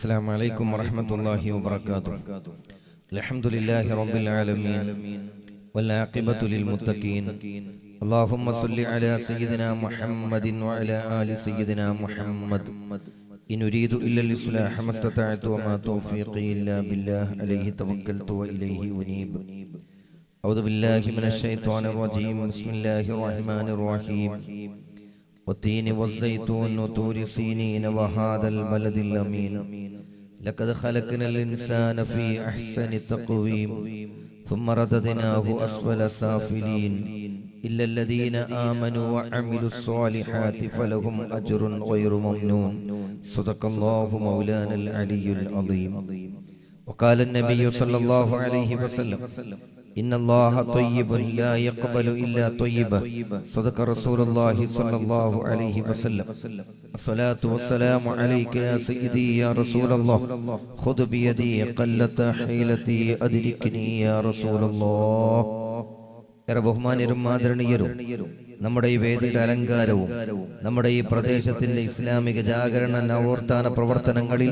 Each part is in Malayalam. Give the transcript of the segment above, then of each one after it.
السلام عليكم ورحمة الله وبركاته. الحمد لله رب العالمين والعاقبة للمتقين. اللهم صل على سيدنا محمد وعلى آل سيدنا محمد. إن أريد إلا الإصلاح ما استطعت وما توفيقي إلا بالله عليه توكلت وإليه أنيب. أعوذ بالله من الشيطان الرجيم. بسم الله الرحمن الرحيم. والتين والزيتون وطور سينين وهذا البلد الأمين لقد خلقنا الإنسان في أحسن تقويم ثم رددناه أسفل سافلين إلا الذين آمنوا وعملوا الصالحات فلهم أجر غير ممنون. صدق الله مولانا العلي العظيم. وقال النبي صلى الله عليه وسلم إن الله طيب لا يقبل إلا طيبا. صدق رسول الله صلى الله عليه وسلم. الصلاة والسلام عليك يا سيدي يا رسول الله. خذ بيدي قلت حيلتي أدركني يا رسول الله. ഏറെ ബഹുമാന്യരും ആദരണീയരും, നമ്മുടെ ഈ വേദിയുടെ അലങ്കാരവും നമ്മുടെ ഈ പ്രദേശത്തിന്റെ ഇസ്ലാമിക ജാഗരണ നവോത്ഥാന പ്രവർത്തനങ്ങളിൽ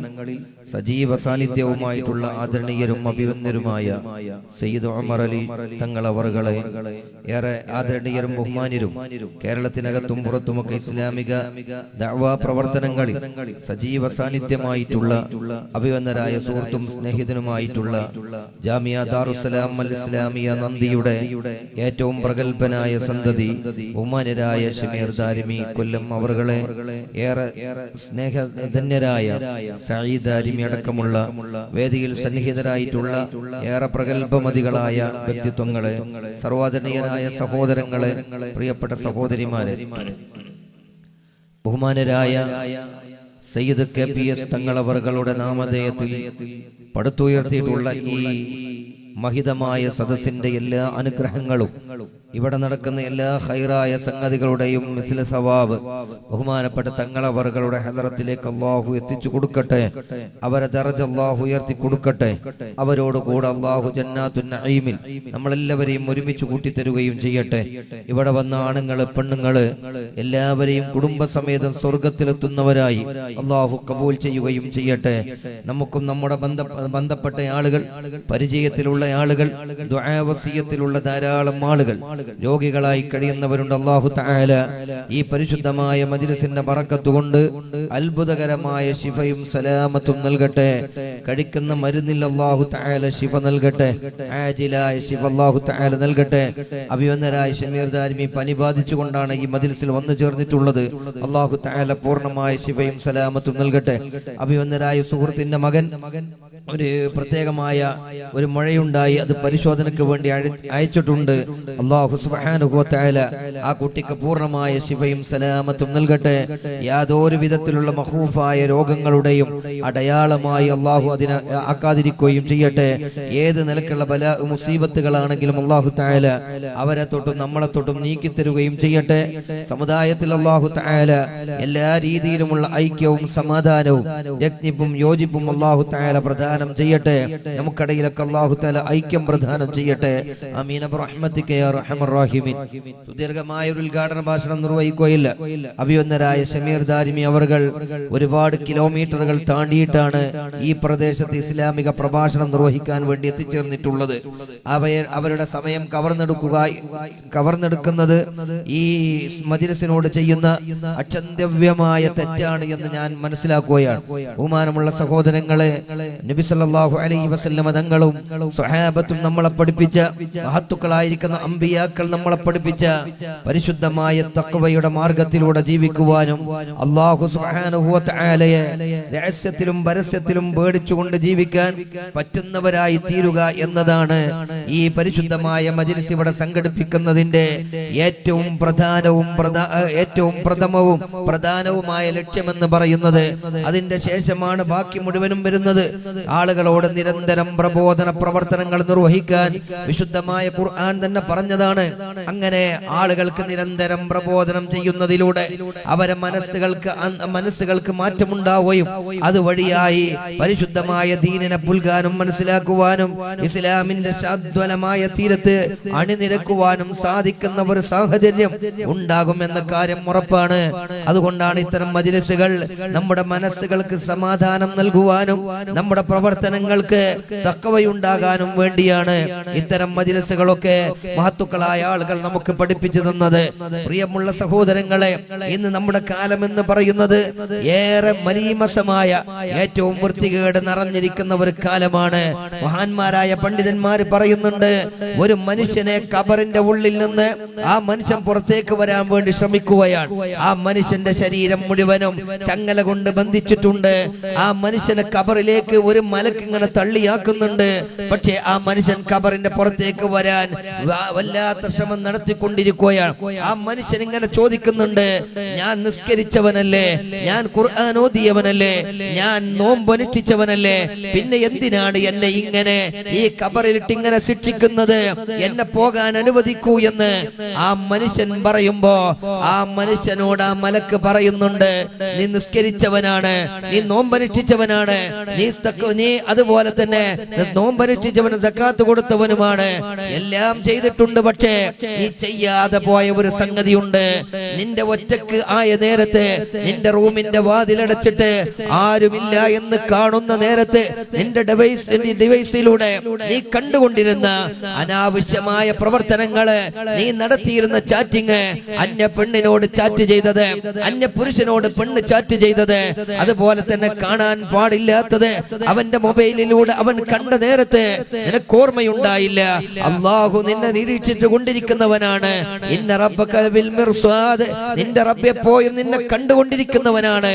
സജീവ സാന്നിധ്യവുമായിട്ടുള്ള ആദരണീയരും അഭിവന്ദരുമായ സയ്യിദ് ഉമർ അലി തങ്ങളവറുകളെ, ഏറെ ആദരണീയരും ബഹുമാന്യരും, കേരളത്തിനകത്തും പുറത്തുമൊക്കെ ഇസ്ലാമിക ദഅ്വാ പ്രവർത്തനങ്ങളിൽ സജീവ സാന്നിധ്യമായിട്ടുള്ള അഭിവന്ദരായ സുഹൃത്തും സ്നേഹിതനുമായിട്ടുള്ള ജാമിയ ദാറുസ്സലാം അൽ ഇസ്ലാമിയ നന്ദിയുടെ ഏറ്റവും പ്രഗത്ഭനായ സന്തതി ബഹുമാന്യരായ ഷമീർ ദാരിമി കൊല്ലം അവറുകളെ, ഏറെ സ്നേഹധന്യരായ സഈദ് ദാരിമി അടക്കമുള്ള വേദിയിൽ സന്നിഹിതരായിട്ടുള്ള ഏറെ പ്രഗത്ഭമതികളായ വ്യക്തിത്വങ്ങളെ, സർവാദരണീയരായ സഹോദരങ്ങളെ, പ്രിയപ്പെട്ട സഹോദരിമാരെ, ബഹുമാന്യരായ സയ്യിദ് KPS തങ്ങളവറുകളുടെ നാമധേയത്തിൽ പടുത്തുയർത്തിയിട്ടുള്ള ഈ മഹിതമായ സദസ്സിന്റെ എല്ലാ അനുഗ്രഹങ്ങളും, ഇവിടെ നടക്കുന്ന എല്ലാ ഖൈറായ സംഗതികളുടെയും മിസ്ല സവാബ് ബഹുമാനപ്പെട്ട തങ്ങളവറുകളുടെ ഹദറത്തിലേക്ക് അല്ലാഹു എത്തിച്ചു കൊടുക്കട്ടെ. അവരെ ദറജ അല്ലാഹു ഉയർത്തി കൊടുക്കട്ടെ. അവരോട് കൂടെ അല്ലാഹു ജന്നാത്തുൻ നഈമിൽ നമ്മളെല്ലാവരെയും ഒരുമിച്ച് കൂട്ടിത്തരുകയും ചെയ്യട്ടെ. ഇവിടെ വന്ന ആണുങ്ങള് പെണ്ണുങ്ങള് എല്ലാവരെയും കുടുംബസമേതം സ്വർഗത്തിലെത്തുന്നവരായി അല്ലാഹു കബൂൽ ചെയ്യുകയും ചെയ്യട്ടെ. നമുക്കും നമ്മുടെ ബന്ധപ്പെട്ട ആളുകൾ, പരിചയത്തിലുള്ള ആളുകൾ, ദുആ വസിയത്തിലുള്ള ധാരാളം ആളുകൾ രോഗികളായി കഴിയുന്നവരുണ്ട്. അല്ലാഹു തആല ഈ പരിശുദ്ധമായ മജ്ലിസിന്റെ ബറക്കത്ത് കൊണ്ട് അത്ഭുതകരമായ ശിഫയും സലാമത്തും നൽകട്ടെ. കഴിക്കുന്ന മരുന്നിൽ അല്ലാഹു തആല ശിഫ നൽകട്ടെ. ആജിലായ ശിഫ അല്ലാഹു തആല നൽകട്ടെ. അഭിവന്ദരായ ഷമീർ ദാരിമി പനി ബാധിച്ചുകൊണ്ടാണ് ഈ മജ്ലിസിൽ വന്നു ചേർന്നിട്ടുള്ളത്. അല്ലാഹു തആല പൂർണ്ണമായ ശിഫയും സലാമത്തും നൽകട്ടെ. അഭിവന്ദരായ സുഹൃത്തിന്റെ മകൻ ഒരു പ്രത്യേകമായ ഒരു മഴയുണ്ടായി, അത് പരിശോധനയ്ക്ക് വേണ്ടി അയച്ചിട്ടുണ്ട്. അല്ലാഹു സുബ്ഹാനഹു വ തആല ആ കുട്ടിക്ക് പൂർണ്ണമായ ശിഫയും സലാമത്തും നൽകട്ടെ. യാതൊരു വിധത്തിലുള്ള മഖൂഫായ രോഗങ്ങളുടെയും അടയാളമായി അല്ലാഹു അതിനെ ആക്കാതിരിക്കുകയും ചെയ്യട്ടെ. ഏത് നിലക്കുള്ള ബലാ മുസീബത്തുകളാണെങ്കിലും അല്ലാഹു തആല അവരെ തൊട്ടും നമ്മളെ തൊട്ടും നീക്കിത്തരുകയും ചെയ്യട്ടെ. സമുദായത്തിൽ അല്ലാഹു തആല എല്ലാ രീതിയിലുമുള്ള ഐക്യവും സമാധാനവും യജ്ഞിപ്പും യോജിപ്പും അല്ലാഹു തആല പ്രദാനം ചെയ്യട്ടെ. നമുക്കിടയിലൊക്കെ അല്ലാഹു തആല ഐക്യം പ്രദാനം ചെയ്യട്ടെ. ആമീൻ ബിറഹ്മതിക യാ അർഹമർ റഹീമീൻ. സുദീർഘമായ ഒരു ഉദ്ഘാടന ഭാഷണം നിർവഹിക്കുകയില്ല. അഭിവന്ദരായ ഷമീർ ദാരിമി അവർകൾ ഒരുപാട് കിലോമീറ്ററുകൾ താണ്ടിയിട്ടാണ് ഈ പ്രദേശത്ത് ഇസ്ലാമിക പ്രഭാഷണം നിർവഹിക്കാൻ വേണ്ടി എത്തിച്ചേർന്നിട്ടുള്ളത്. അവരുടെ സമയം കവർന്നെടുക്കുന്നത് ഈ മജ്ലിസിനോട് ചെയ്യുന്ന അക്ഷന്തവ്യമായ തെറ്റാണ് എന്ന് ഞാൻ മനസ്സിലാക്കുകയാണ്. ബഹുമാനമുള്ള സഹോദരങ്ങളെ, നബി സല്ലല്ലാഹു അലൈഹി വസല്ലം തങ്ങളും സ്വഹാബത്തും നമ്മളെ പഠിപ്പിച്ച, മഹത്തുക്കളായിരിക്കുന്ന അമ്പിയാക്കൾ നമ്മളെ പഠിപ്പിച്ച പരിശുദ്ധമായ തഖ്വയുടെ മാർഗത്തിലൂടെ ജീവിക്കുവാനും അല്ലാഹു സുബ്ഹാനഹു വ തആലയെ രഹസ്യത്തിലും പരസ്യത്തിലും പേടിച്ചുകൊണ്ട് ജീവിക്കാൻ പറ്റുന്നവരായി തീരുക എന്നതാണ് ഈ പരിശുദ്ധമായ മജ്ലിസ് ഇവിടെ സംഘടിപ്പിക്കുന്നതിന്റെ ഏറ്റവും പ്രധാനവുമായ ലക്ഷ്യമെന്ന് പറയുന്നത്. അതിന്റെ ശേഷമാണ് ബാക്കി മുഴുവനും വരുന്നത്. ആളുകളോട് നിരന്തരം പ്രബോധന പ്രവർത്തനങ്ങൾ നിർവഹിക്കാൻ വിശുദ്ധമായ ഖുർആൻ തന്നെ പറഞ്ഞതാണ്. അങ്ങനെ ആളുകൾക്ക് നിരന്തരം പ്രബോധനം ചെയ്യുന്നതിലൂടെ അവരെ മനസ്സുകൾക്ക് മാറ്റമുണ്ടാവുകയും അതുവഴിയായി പരിശുദ്ധമായ ദീനിനെ പുൽകാനും മനസ്സിലാക്കുവാനും ഇസ്ലാമിന്റെ ശാദ്വലമായ തീരത്ത് അണിനിരക്കുവാനും സാധിക്കുന്ന ഒരു സാഹചര്യം ഉണ്ടാകുമെന്ന കാര്യം ഉറപ്പാണ്. അതുകൊണ്ടാണ് ഇത്തരം മജ്‌ലിസുകൾ നമ്മുടെ മനസ്സുകൾക്ക് സമാധാനം നൽകുവാനും നമ്മുടെ പ്രവർത്തനങ്ങൾക്ക് തഖ്വയുണ്ടാകാനും വേണ്ടിയാണ് ഇത്തരം മജ്‌ലിസുകളൊക്കെ മഹത്തുക്കളായ ആളുകൾ നമുക്ക് പഠിപ്പിച്ചു തന്നത്. പ്രിയമുള്ള സഹോദരങ്ങളെ, ഇന്ന് നമ്മുടെ കാലം എന്ന് പറയുന്നത് ഏറെ മലീമസമായ ഏറ്റവും വൃത്തികേട് നിറഞ്ഞിരിക്കുന്ന ഒരു കാലമാണ്. മഹാന്മാരായ പണ്ഡിതന്മാര് പറയുന്നുണ്ട്, ഒരു മനുഷ്യനെ ഖബറിന്റെ ഉള്ളിൽ നിന്ന് ആ മനുഷ്യൻ പുറത്തേക്ക് വരാൻ വേണ്ടി ശ്രമിക്കുകയാണ്. ആ മനുഷ്യന്റെ ശരീരം മുഴുവനും ചങ്ങല കൊണ്ട് ബന്ധിച്ചിട്ടുണ്ട്. ആ മനുഷ്യനെ ഖബറിലേക്ക് ഒരു മലക്ക് ഇങ്ങനെ തള്ളിയാക്കുന്നുണ്ട്. പക്ഷേ ആ മനുഷ്യൻ ഖബറിന്റെ പുറത്തേക്ക് വരാൻ വല്ലാത്ത ശ്രമം നടത്തിക്കൊണ്ടിരിക്കുകയാണ്. ആ മനുഷ്യൻ ഇങ്ങനെ ചോദിക്കുന്നുണ്ട്, ഞാൻ നിസ്കരിച്ചവനല്ലേ, ഞാൻ ഖുർആൻ ഓതിയവനല്ലേ, ഞാൻ നോമ്പനുഷ്ഠിച്ചവനല്ലേ, പിന്നെ എന്തിനാണ് എന്നെ ഇങ്ങനെ ഈ ഖബറിലിട്ട് ഇങ്ങനെ ശിക്ഷിക്കുന്നത്, എന്നെ പോകാൻ അനുവദിക്കൂ എന്ന് ആ മനുഷ്യൻ പറയുമ്പോ ആ മനുഷ്യനോട് ആ മലക്ക് പറയുന്നുണ്ട്, നീ നിസ്കരിച്ചവനാണ്, നീ നോമ്പനുഷ്ഠിച്ചവനാണ്, നീ അതുപോലെ തന്നെ നോമ്പനുഷ്ഠിച്ചവന് സക്കാത്ത് കൊടുത്തവനുമാണ്, എല്ലാം ചെയ്തിട്ടുണ്ട്. പക്ഷേ നീ ചെയ്യാതെ പോയ ഒരു സംഗതിയുണ്ട്. നിന്റെ ഒറ്റക്ക് ആയ നേരത്തെ നിന്റെ റൂമിന്റെ വാതിലടച്ചിട്ട് ആരുമില്ല എന്ന് കാണുന്ന നേരത്തെ നിന്റെ ഡിവൈസിലൂടെ നീ കണ്ടുകൊണ്ടിരുന്ന അനാവശ്യമായ പ്രവർത്തനങ്ങള്, നീ നടത്തിയിരുന്ന ചാറ്റിങ്, അന്യ പെണ്ണിനോട് ചാറ്റ് ചെയ്തത്, അന്യ പുരുഷനോട് പെണ്ണ് ചാറ്റ് ചെയ്തത്, അതുപോലെ തന്നെ കാണാൻ പാടില്ലാത്തത് അവന്റെ മൊബൈലിലൂടെ അവൻ കണ്ട നേരത്തെ നിനക്ക് ഓർമ്മയുണ്ടായില്ല. അള്ളാഹു നിന്നെ നിരീക്ഷിച്ചു കൊണ്ടിരിക്കുന്നവനാണ്. ഇന്ന റബ്ബക ബിൽ മിർസാദ്, നിന്റെ റബ്ബ് എപ്പോഴും നിന്നെ കണ്ടുകൊണ്ടിരിക്കുന്നവനാണ്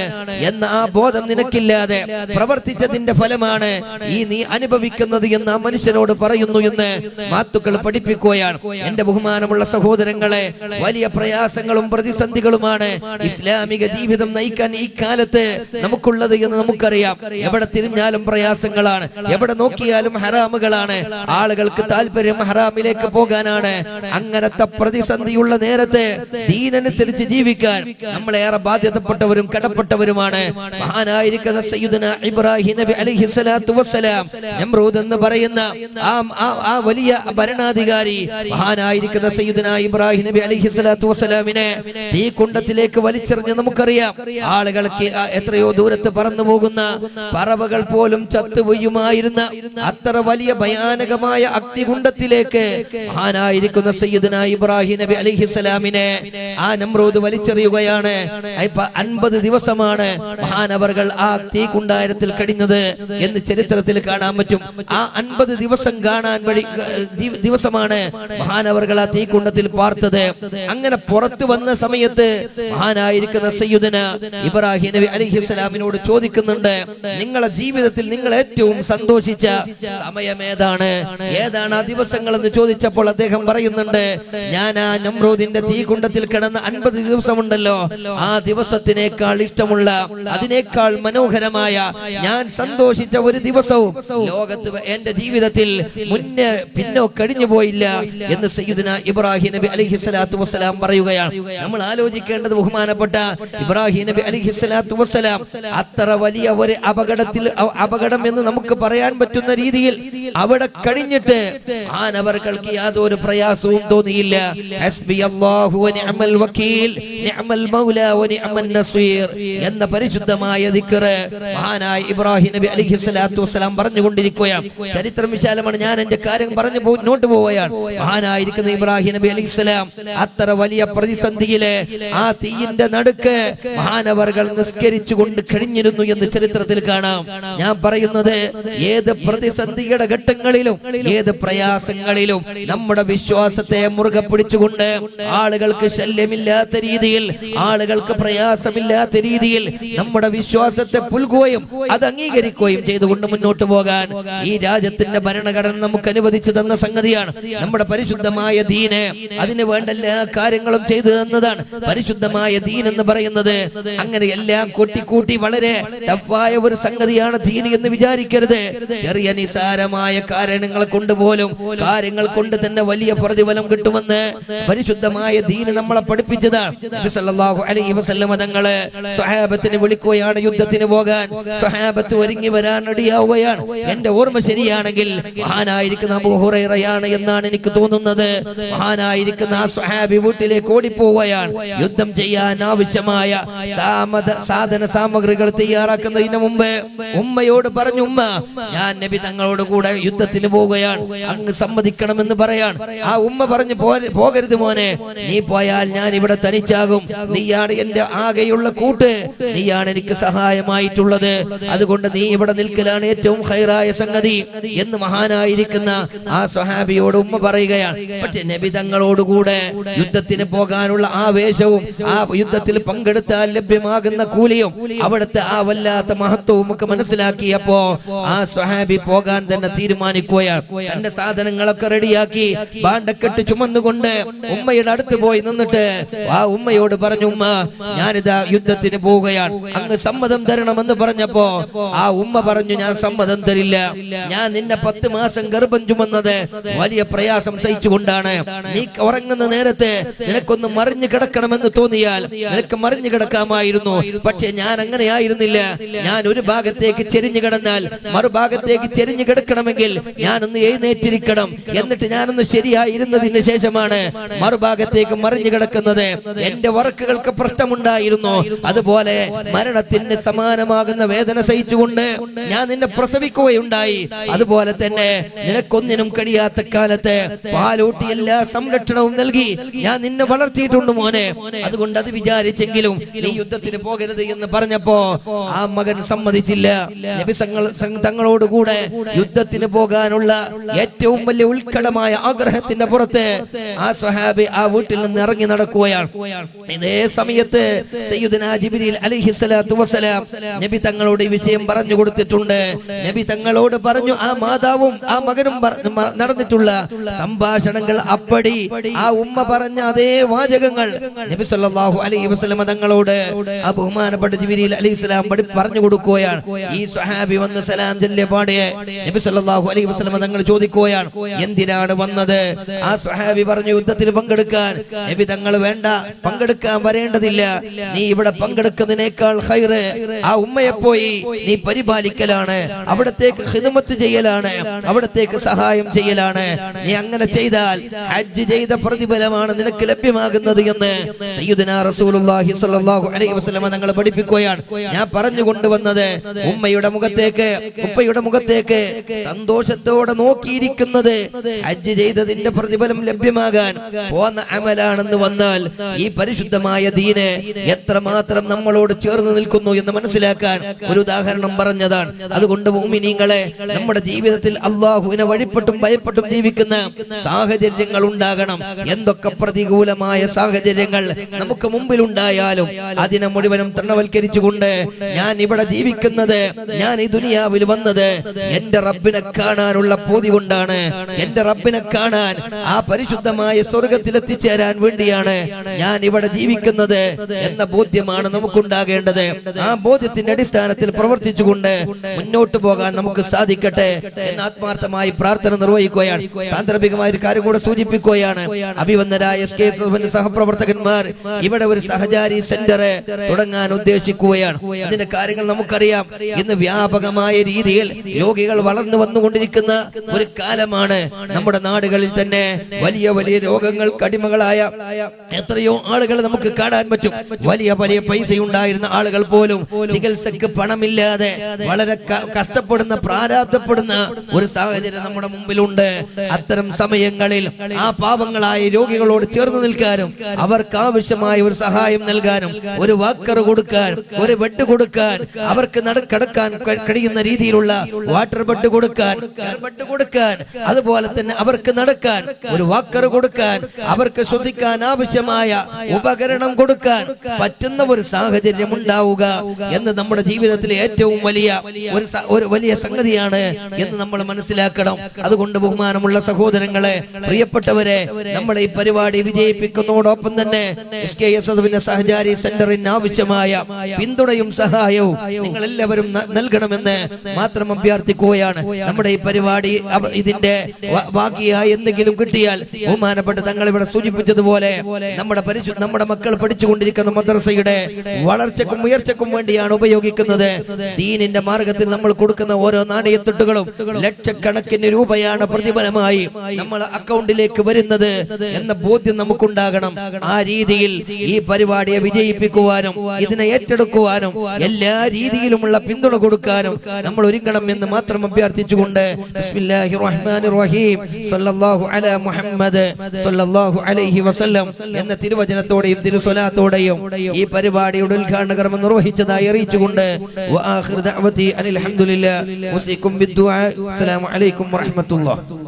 എന്ന ആ ബോധം നിനക്കില്ലാതെ പ്രവർത്തിച്ചതിന്റെ ഫലമാണ് ഈ നീ അനുഭവിക്കുന്നത് എന്ന് ആ മനുഷ്യനോട് പറയുന്നു എന്ന് മാത്തുക്കൾ പഠിപ്പിക്കുകയാണ്. എന്റെ ബഹുമാനമുള്ള സഹോദരങ്ങളെ, വലിയ പ്രയാസങ്ങളും പ്രതിസന്ധികളുമാണ് ഇസ്ലാമിക ജീവിതം നയിക്കാൻ ഈ കാലത്ത് നമുക്കുള്ളത് എന്ന് നമുക്കറിയാം. എവിടെ തിരിഞ്ഞാലും പ്രയാസങ്ങളാണ്, എവിടെ നോക്കിയാലും ഹറാമുകളാണ്. ആളുകൾക്ക് താല്പര്യം ഹറാമിലേക്ക് പോകാനാണ്. അങ്ങനത്തെ പ്രതിസന്ധിയുള്ള നേരത്തെ ദീനനുസരിച്ച് ജീവിക്കാൻ നമ്മളേറെ ബാധ്യതപ്പെട്ടവരും കടപ്പെട്ടവരുമാണ്. മഹാനായിരിക്കുന്ന സയ്യിദുനാ ഇബ്രാഹിം നബി അലൈഹിസ്സലാത്തു വസ്സലാം, നമ്രൂദ് എന്ന് പറയുന്ന ആ വലിയ ഭരണാധികാരി, മഹാനായിരിക്കുന്ന സയ്യിദുനാ ഇബ്രാഹിം നബി അലൈഹിസ്സലാത്തു വസ്സലാമിനെ തീക്കുണ്ടത്തിലേക്ക് വലിച്ചെറിഞ്ഞ് നമുക്കറിയാം. ആളുകൾക്ക് എത്രയോ ദൂരത്ത് പറന്നു പോകുന്ന പറവകൾ പോലും ചത്തുവീഴുമായിരുന്ന അത്ര വലിയ ഭയാനകമായ അഗ്നികുണ്ഡത്തിലേക്ക് മഹാനായിരിക്കുന്ന സയ്യിദുനാ ഇബ്രാഹിം നബി അലൈഹിസ്സലാമിനെ ആ നമ്രൂദ് വലിച്ചെറിയുകയാണ്. 50 ദിവസമാണ് മഹാനവർകൾ ആ തീക്കുണ്ടാരത്തിൽ കഴിഞ്ഞത് എന്ന് ചരിത്രത്തിൽ കാണാൻ പറ്റും. ആ 50 ദിവസം കാണാൻ വഴി ദിവസമാണ് മഹാനവർകൾ ആ തീക്കുണ്ടത്തിൽ പാർത്തത്. അങ്ങനെ പുറത്തു വന്ന സമയത്ത് മഹാനായിരിക്കുന്ന സയ്യിദുനാ ഇബ്രാഹിം നബി അലൈഹിസ്സലാമിനോട് ചോദിക്കുന്നുണ്ട്, നിങ്ങളുടെ ജീവിതത്തിൽ നിങ്ങൾ ഏറ്റവും സന്തോഷിച്ച സമയം ഏതാണ് ആ ദിവസങ്ങൾ എന്ന് ചോദിച്ചപ്പോൾ അദ്ദേഹം പറയുന്നുണ്ട്, ഞാൻ ആ നമ്രൂദിന്റെ തീകുണ്ടത്തിൽ കിടന്ന 50 ദിവസമുണ്ടല്ലോ, ആ ദിവസത്തിനേക്കാൾ ഇഷ്ടമുള്ള, അതിനേക്കാൾ മനോഹരമായ, ഞാൻ സന്തോഷിച്ച ഒരു ദിവസവും ലോകത്ത് എന്റെ ജീവിതത്തിൽ മുന്നേ പിന്നോ കഴിഞ്ഞു പോയില്ല എന്ന് സയ്യിദുനാ ഇബ്രാഹിം നബി അലൈഹിസ്സലാത്തു വസ്സലാം പറയുകയാണ്. നമ്മൾ ആലോചിക്കേണ്ടത്, ബഹുമാനപ്പെട്ട ഇബ്രാഹിം നബി അലൈഹിസ്സലാത്തു വസ്സലാം അത്ര വലിയ ഒരു അപകടം എന്ന് നമുക്ക് പറയാൻ പറ്റുന്ന രീതിയിൽ അവിടെ കഴിഞ്ഞിട്ട് ആനവർക്കൾക്ക് യാതൊരു പ്രയാസവും തോന്നിയില്ല. ഹസ്ബിയല്ലാഹു വ നിഅമൽ വകീൽ നിഅമൽ മൗലാ വ നിഅമൻ നസീർ എന്ന പരിശുദ്ധമായ ദിക്ർ മഹാനായ ഇബ്രാഹിം നബി അലൈഹിസ്സലാത്തു വസ്സലാം പറഞ്ഞുകൊണ്ടിരിക്കുകയാണ്. ചരിത്രം വിശാലമാണ്, ഞാൻ എന്റെ കാര്യം പറഞ്ഞു മുന്നോട്ട് പോവുകയാണ്. മഹാനായിരിക്കുന്ന ഇബ്രാഹിം നബി അലൈഹിസ്സലാം അത്ര വലിയ പ്രതിസന്ധിയിലെ ആ തീയിന്റെ നടുക്ക് മഹാനവർകൾ നിസ്കരിച്ചുകൊണ്ട് കഴിഞ്ഞിരുന്നു എന്ന് ചരിത്രത്തിൽ കാണാം. ഞാൻ പറയുന്നത്, ഏത് പ്രതിസന്ധിയുടെ ഘട്ടങ്ങളിലും ഏത് പ്രയാസങ്ങളിലും നമ്മുടെ വിശ്വാസത്തെ മുറുകെ പിടിച്ചുകൊണ്ട് ആളുകൾക്ക് ശല്യമില്ലാത്ത രീതിയിൽ, ആളുകൾക്ക് പ്രയാസമില്ലാത്ത രീതിയിൽ നമ്മുടെ വിശ്വാസത്തെ പുൽകുകയും അത് അംഗീകരിക്കുകയും ചെയ്തുകൊണ്ട് മുന്നോട്ട് പോകാൻ ഈ രാജ്യത്തിന്റെ ഭരണഘടന നമുക്ക് അനുവദിച്ചു തന്ന സംഗതിയാണ്. നമ്മുടെ പരിശുദ്ധമായ ദീന് അതിന് വേണ്ട എല്ലാ കാര്യങ്ങളും ചെയ്തു തന്നതാണ്. പരിശുദ്ധമായ ദീൻ എന്ന് പറയുന്നത് അങ്ങനെ എല്ലാം കൂട്ടി വളരെ ടഫായ ഒരു സംഗതിയാണ് ദീൻ എന്ന് എന്ന് വിചാരിക്കരുത്. ചെറിയ നിസാരമായ കാരണങ്ങൾ കൊണ്ടുപോലും കാര്യങ്ങൾ കൊണ്ട് തന്നെ വലിയ പ്രതിഫലം കിട്ടുമെന്ന് പരിശുദ്ധമായ ദീൻ നമ്മളെ പഠിപ്പിച്ചതാണ്. നബി സല്ലല്ലാഹു അലൈഹി വസല്ലം തങ്ങള് സ്വഹാബത്തിനെ വിളിക്കുകയാണ് യുദ്ധത്തിന് പോകാൻ. സ്വഹാബത്ത് ഒരുങ്ങി വരാൻ റെഡിയാവുകയാണ്. എന്റെ ഓർമ്മ ശരിയാണെങ്കിൽ മഹാനായിരിക്കുന്ന അബൂ ഹുറൈറയാണ് എന്നാണ് എനിക്ക് തോന്നുന്നത്. മഹാനായിരിക്കുന്ന ആ സ്വഹാബി വീട്ടിലേക്ക് ഓടിപ്പോവുകയാണ്. യുദ്ധം ചെയ്യാൻ ആവശ്യമായ സാധന സാമഗ്രികൾ തയ്യാറാക്കുന്നതിന് മുമ്പ് ഉമ്മയോട് പറഞ്ഞു, ഉമ്മ ഞാൻ നബി തങ്ങളോട് കൂടെ യുദ്ധത്തിന് പോവുകയാണ്, അങ്ങ് സമ്മതിക്കണമെന്ന് പറയാൻ. ആ ഉമ്മ പറഞ്ഞു, പോകരുത് മോനെ, നീ പോയാൽ ഞാൻ ഇവിടെ തനിച്ചാകും. നീയാണ് എന്റെ ആകെയുള്ള കൂട്ട്, നീയാണ് എനിക്ക് സഹായമായിട്ടുള്ളത്. അതുകൊണ്ട് നീ ഇവിടെ നിൽക്കലാണ് ഏറ്റവും ഖൈറായ സംഗതി എന്ന് മഹാനായിരിക്കുന്ന ആ സ്വഹാബിയോട് ഉമ്മ പറയുകയാണ്. പക്ഷെ നബി തങ്ങളോടുകൂടെ യുദ്ധത്തിന് പോകാനുള്ള ആവേശവും ആ യുദ്ധത്തിൽ പങ്കെടുത്താൽ ലഭ്യമാകുന്ന കൂലിയും അവിടുത്തെ ആ വല്ലാത്ത മഹത്വവും ഒക്കെ മനസ്സിലാക്കിയപ്പോ ആ സ്വഹാബി പോകാൻ തന്നെ തീരുമാനിക്കുകയാണ്. തന്റെ സാധനങ്ങളൊക്കെ റെഡിയാക്കി ബാണ്ടക്കെട്ട് ചുമന്നുകൊണ്ട് ഉമ്മയുടെ അടുത്ത് പോയി നിന്നിട്ട് ആ ഉമ്മയോട് പറഞ്ഞു, ഉമ്മ ഞാനിതാ യുദ്ധത്തിന് പോവുകയാണ്, അങ്ങ് സമ്മതം തരണമെന്ന് പറഞ്ഞപ്പോ ആ ഉമ്മ പറഞ്ഞു, ഞാൻ സമ്മതം തരില്ല. ഞാൻ നിന്നെ 10 മാസം ഗർഭം ചുമന്നത് വലിയ പ്രയാസം സഹിച്ചുകൊണ്ടാണ്. നീ ഉറങ്ങുന്ന നേരത്തെ നിനക്കൊന്ന് മറിഞ്ഞു കിടക്കണമെന്ന് തോന്നിയാൽ നിനക്ക് മറിഞ്ഞു കിടക്കാമായിരുന്നു. പക്ഷെ ഞാൻ അങ്ങനെയായിരുന്നില്ല. ഞാൻ ഒരു ഭാഗത്തേക്ക് ചെരിഞ്ഞു കിടന്നാൽ മറുഭാഗത്തേക്ക് ചെരിഞ്ഞു കിടക്കണമെങ്കിൽ ഞാനൊന്ന് എഴുന്നേറ്റിരിക്കണം. എന്നിട്ട് ഞാനൊന്ന് ശരിയായിരുന്നതിന് ശേഷമാണ് മറുഭാഗത്തേക്ക് മറിഞ്ഞു കിടക്കുന്നത്. എന്റെ വർക്കുകൾക്ക് പ്രശ്നമുണ്ടായിരുന്നു. അതുപോലെ മരണത്തിന് സമാനമാകുന്ന വേദന സഹിച്ചുകൊണ്ട് ഞാൻ നിന്നെ പ്രസവിക്കുകയുണ്ടായി. അതുപോലെ തന്നെ നിനക്കൊന്നിനും കഴിയാത്ത കാലത്ത് പാലൂട്ടി എല്ലാ സംരക്ഷണവും നൽകി ഞാൻ നിന്നെ വളർത്തിയിട്ടുണ്ട് മോനെ. അതുകൊണ്ട് അത് വിചാരിച്ചെങ്കിലും നീ യുദ്ധത്തിന് പോകരുത് എന്ന് പറഞ്ഞപ്പോ ആ മകൻ സമ്മതിച്ചില്ല. നബി തങ്ങളോടുകൂടെ യുദ്ധത്തിന് പോകാനുള്ള ഏറ്റവും വലിയ ഉത്കടമായ ആഗ്രഹത്തിന്റെ പുറത്ത് ആ സ്വഹാബി ആ വീട്ടിൽ നിന്ന് ഇറങ്ങി നടക്കുകയാണ്. ഇതേ സമയത്ത് സയ്യിദുനാ ജിബ്രീൽ അലൈഹിസ്സലാത്തു വസ്സലാം നബി തങ്ങളോട് ഈ വിഷയം പറഞ്ഞു കൊടുത്തിട്ടുണ്ട്. നബി തങ്ങളോട് പറഞ്ഞു, ആ മാതാവും ആ മകനും നടന്നിട്ടുള്ള സംഭാഷണങ്ങൾ അപ്പടി ആ ഉമ്മ പറഞ്ഞ അതേ വാചകങ്ങൾ നബി സല്ലല്ലാഹു അലൈഹി വസല്ലം തങ്ങളോട് ആ ബഹുമാനപ്പെട്ട ജിബ്രീൽ അലൈഹിസ്സലാം പറഞ്ഞു കൊടുക്കുകയാണ്. ഈ സ്വഹാബി വന്ന് സലാം ചൊല്ലിയ പാടെ നബി സല്ലല്ലാഹു അലൈഹി വസല്ലം തങ്ങൾ ചോദിക്കുകയാണ്, എന്തിനാണ് വന്നത്? ആ സ്വഹാബി പറഞ്ഞു, യുദ്ധത്തിൽ പങ്കെടുക്കാൻ. നബി തങ്ങൾ, വേണ്ട, പങ്കെടുക്കാൻ വരേണ്ടതില്ല. നീ ഇവിടെ പങ്കെടുക്കുന്നതിനേക്കാൾ ഖൈറ് ആ ഉമ്മയെ പോയി നീ പരിപാലിക്കലാണ്, അവിടത്തേക്ക് ഖിദ്മത്ത് ചെയ്യലാണ്, അവിടത്തേക്ക് സഹായം ചെയ്യലാണ്. നീ അങ്ങനെ ചെയ്താൽ ഹജ്ജ് ചെയ്ത പ്രതിഫലമാണ് നിനക്ക് ലഭ്യമാകുന്നത് എന്ന് സയ്യിദുനാ റസൂലുള്ളാഹി സ്വല്ലല്ലാഹു അലൈഹി വസല്ലം തങ്ങൾ പഠിപ്പിക്കുകയാണ്. ഞാൻ പറഞ്ഞു കൊണ്ടുവന്നത് ഉമ്മയുടെ മുഖത്തേക്ക്, ഉപ്പയുടെ മുഖത്തേക്ക് സന്തോഷത്തോടെ നോക്കിയിരിക്കുന്നത് ഹജ്ജ് ചെയ്തതിന്റെ പ്രതിഫലം ലഭ്യമാകാൻ പോന്ന അമലാണെന്ന് വന്നാൽ ഈ പരിശുദ്ധമായ ദീന് എത്രമാത്രം നമ്മളോട് ചേർന്ന് നിൽക്കുന്നു എന്ന് മനസ്സിലാക്കാൻ ഒരു ഉദാഹരണം പറഞ്ഞതാണ്. അതുകൊണ്ട് മുഅ്മിനീങ്ങളെ, നമ്മുടെ ജീവിതത്തിൽ അല്ലാഹുവിനെ വഴിപ്പെട്ടും ഭയപ്പെട്ടും ജീവിക്കുന്ന സാഹചര്യങ്ങൾ ഉണ്ടാകണം. എന്തൊക്കെ പ്രതികൂലമായ സാഹചര്യങ്ങൾ നമുക്ക് മുമ്പിൽ ഉണ്ടായാലും അതിനെ മുഴുവനും തൃണവൽക്കരിച്ചുകൊണ്ട് ഞാൻ ഇവിടെ ജീവിക്കുന്നത്, ഞാൻ ഈ ദുനിയാവിൽ വന്നത് എന്റെ റബ്ബിനെ കാണാനുള്ള പൂതി കൊണ്ടാണ്, എന്റെ റബ്ബിനെ കാണാൻ ആ പരിശുദ്ധമായ സ്വർഗത്തിൽ എത്തിച്ചേരാൻ വേണ്ടിയാണ് ഞാൻ ഇവിടെ ജീവിക്കുന്നത് എന്ന ബോധ്യമാണ് നമുക്കുണ്ടാകേണ്ടത്. ആ ബോധ്യത്തിന്റെ അടിസ്ഥാനത്തിൽ പ്രവർത്തിച്ചുകൊണ്ട് മുന്നോട്ട് പോകാൻ നമുക്ക് സാധിക്കട്ടെ എന്ന് ആത്മാർത്ഥമായി പ്രാർത്ഥന നിർവഹിക്കുകയാണ്. സാന്ദർഭികമായ ഒരു കാര്യം കൂടെ സൂചിപ്പിക്കുകയാണ്. അഭിവന്ദരായ സഹപ്രവർത്തകന്മാർ ഇവിടെ ഒരു സഹചാരി സെന്റർ തുടങ്ങാൻ ഉദ്ദേശിക്കുകയാണ്. അതിന്റെ കാര്യങ്ങൾ നമുക്കറിയാം. ഇന്ന് വ്യാപകമായ രീതിയിൽ രോഗികൾ വളർന്നു വന്നുകൊണ്ടിരിക്കുന്ന ഒരു കാലമാണ്. നമ്മുടെ നാടുകളിൽ തന്നെ വലിയ വലിയ രോഗങ്ങൾക്ക് അടിമകളായ എത്രയോ ആളുകൾ നമുക്ക് കാണാൻ പറ്റും. വലിയ വലിയ പൈസയുണ്ടായിരുന്ന ആളുകൾ പോലും ചികിത്സക്ക് പണമില്ലാതെ വളരെ കഷ്ടപ്പെടുന്ന, പ്രാരാബ്ധപ്പെടുന്ന ഒരു സാഹചര്യം നമ്മുടെ മുമ്പിലുണ്ട്. അത്തരം സമയങ്ങളിൽ ആ പാവങ്ങളായ രോഗികളോട് ചേർന്ന് നിൽക്കാനും അവർക്ക് ആവശ്യമായ ഒരു സഹായം നൽകാനും, ഒരു വാക്കർ കൊടുക്കാൻ, ഒരു ബെഡ് കൊടുക്കാൻ, അവർക്ക് കിടക്കാൻ കഴിയുന്ന രീതിയിലുള്ള വാട്ടർ ബെഡ് കൊടുക്കാൻ, അതുപോലെ തന്നെ അവർക്ക് നടക്കാൻ ഒരു വാക്കർ കൊടുക്കാൻ, അവർക്ക് ശ്വസിക്കാൻ ആവശ്യമായ ഉപകരണം കൊടുക്കാൻ പറ്റുന്ന ഒരു സാഹചര്യം ഉണ്ടാവുക എന്ന് നമ്മുടെ ജീവിതത്തിലെ ഏറ്റവും വലിയ സംഗതിയാണ് എന്ന് നമ്മൾ മനസ്സിലാക്കണം. അതുകൊണ്ട് ബഹുമാനമുള്ള സഹോദരങ്ങളെ, പ്രിയപ്പെട്ടവരെ, നമ്മളെ ഈ പരിപാടി വിജയിപ്പിക്കുന്നതോടൊപ്പം തന്നെ സഹചാരി സെന്ററിന് ആവശ്യമായ പിന്തുണയും സഹായവും നിങ്ങൾ എല്ലാവരും നൽകണമെന്ന് നൽകണമെന്ന് മാത്രം അഭ്യർത്ഥിക്കുകയാണ്. നമ്മുടെ ഈ പരിപാടി ഇതിന്റെ ബാക്കിയായി എന്തെങ്കിലും കിട്ടിയാൽ ബഹുമാനപ്പെട്ട തങ്ങൾ ഇവിടെ സൂചിപ്പിച്ചതുപോലെ നമ്മുടെ മക്കൾ പഠിച്ചുകൊണ്ടിരിക്കുന്ന മദ്രസയുടെ വളർച്ചക്കും ഉയർച്ചക്കും വേണ്ടിയാണ് ഉപയോഗിക്കുന്നത്. ദീനിന്റെ മാർഗത്തിൽ നമ്മൾ കൊടുക്കുന്ന ഓരോ നാണയത്തുട്ടുകളും ലക്ഷക്കണക്കിന് രൂപയാണ് പ്രതിഫലമായി നമ്മൾ അക്കൗണ്ടിലേക്ക് വരുന്നത് എന്ന ബോധ്യം നമുക്കുണ്ടാകണം. ആ രീതിയിൽ ഈ പരിപാടിയെ വിജയിപ്പിക്കുവാനും ഇതിനെ ഏറ്റെടുക്കുവാനും എല്ലാ രീതിയിലുമുള്ള പിന്തുണ കൊടുക്കാനും നമ്മൾ ഒരുങ്ങണം എന്ന് മാത്രം അഭ്യർത്ഥിച്ചുകൊണ്ട് ബിസ്മില്ലാഹിർ റഹ്മാനിർ റഹീം സല്ലല്ലാഹു അലാ മുഹമ്മദ് സല്ലല്ലാഹു അലൈഹി വസല്ലം എന്ന തിരുവചനത്തോടെയും തിരുസ്വലാത്തോടെയും ഈ പരിപാടിയുടെ ഉദ്ഘാടന കർമ്മം നിർവഹിച്ചതായി അറിയിച്ചുകൊണ്ട് വആഖിറു ദഅവതി അനിൽ ഹംദുലില്ലാഹി വസിക്കും ബിദ്ദുആ. അസ്സലാമു അലൈക്കും വറഹ്മത്തുള്ളാഹി.